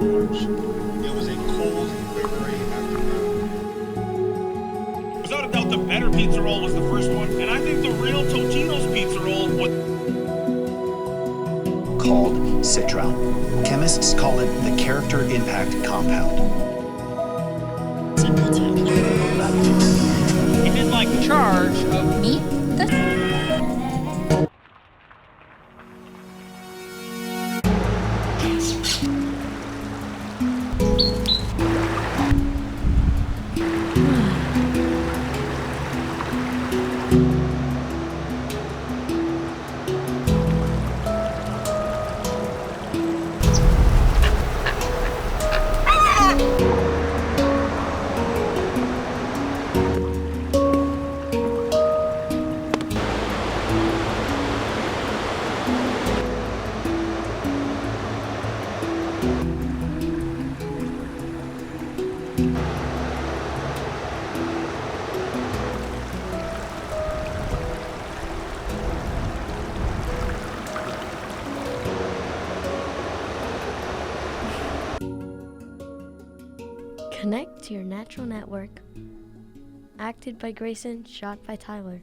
March. It was a cold February afternoon. Without a doubt, the better pizza roll was the first one, and I think the real Totino's pizza roll was called citral. Chemists call it the character impact compound. It is like charge of meat. Connect to your natural network. Acted by Grayson, shot by Tyler.